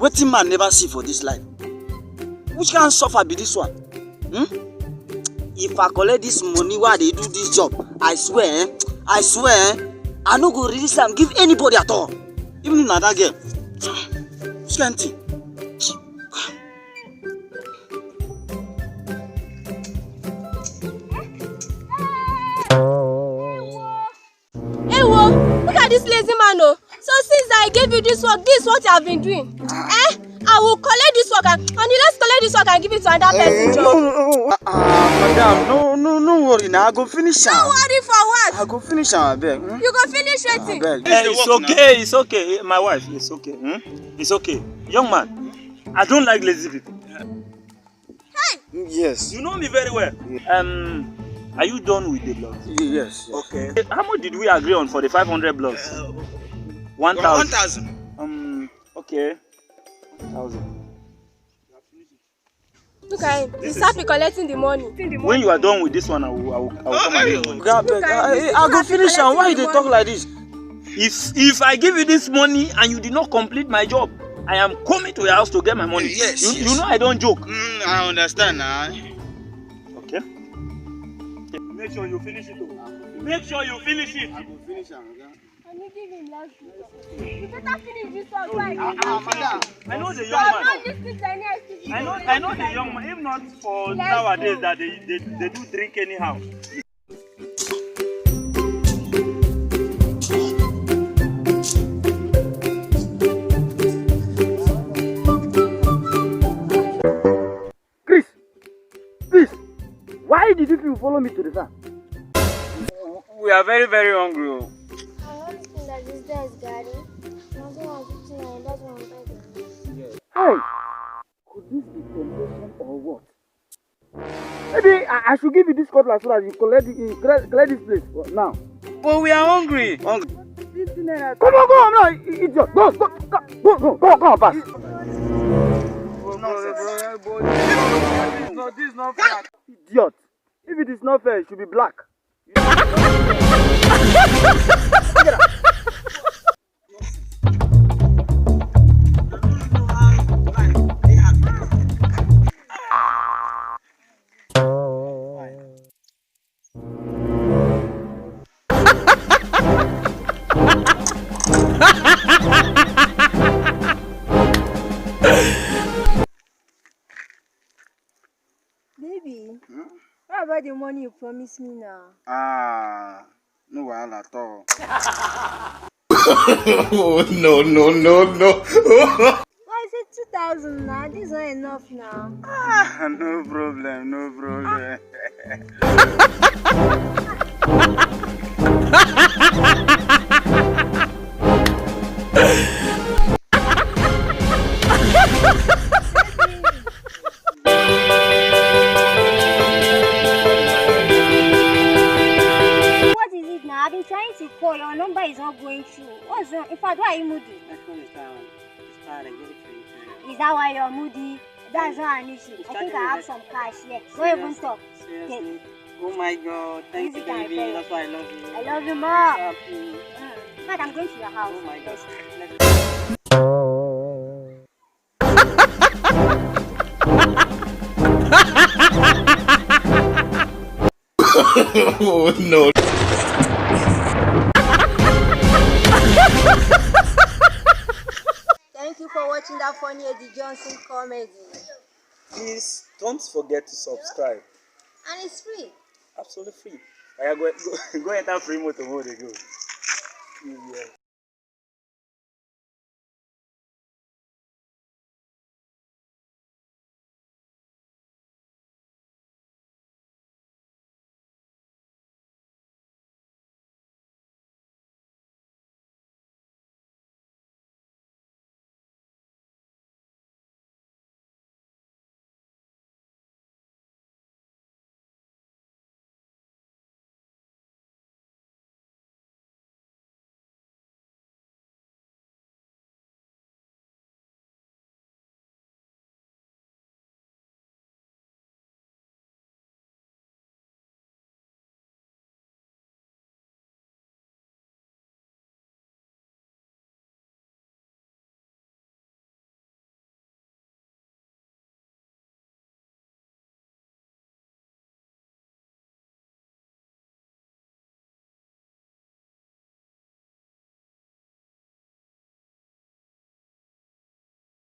Wetin man never see for this life? Which kind suffer be this one? If I collect this money while they do this job, I swear, I no go release am give anybody at all. Even if na that girl. Which kind thing? Look at this lazy man, oh. So since I gave you this work, this is what you have been doing. I will collect this work and let's collect this work and give it to another person job. Madam, no worry now. I go finish am. No worry for what? I go finish am, abeg. You go finish waiting. It's okay. My wife, it's okay. It's okay. Young man, I don't like lazy people. Hey! Yes. You know me very well. Are you done with the blocks? Yes. Okay. How much did we agree on for the 500 blocks? 1,000. Okay. 1,000. Look at him. He's happy collecting the money. When you are done with this one, I will come again. I go finish am. Why you dey talk like this? If I give you this money and you did not complete my job, I am coming to your house to get my money. Yes. You know I don't joke. I understand now. Okay. Make sure you finish it. Make sure you finish it. I go finish am. Can you give him last week? You better finish this one. Madam. I know the young man. Not this thing, I know the young man. If not for nowadays that they do drink anyhow. Please, why did you people follow me to the farm? We are very, very hungry. I don't think that this guy is Gary. I don't want to see him. That's what I'm begging. Hey, could this be temptation or what? Maybe I should give you this cutlass so that you collect this place now. But we are hungry. Come on, now, idiot. Go, pass. This is not fair. Idiot. If it is not fair, it should be black. Baby, what about the money you promised me now? No wahala at all. No. Why is it 2,000 now? This is not enough now. No problem. I've been trying to call. Your number is not going through. What's wrong? In fact, why are you moody? My phone is down. It's tired. I get it for you. Is that why you're moody? That's not an issue. I think I have some cash here. Don't even talk. Seriously? Oh my God. Thank you, baby. That's why I love you. I love you more. Happy. But I'm going to your house. Oh my God. Oh no. Thank you for watching that funny Eddie Johnson comedy. Please don't forget to subscribe. And it's free. Absolutely free. Go enter free mode to go.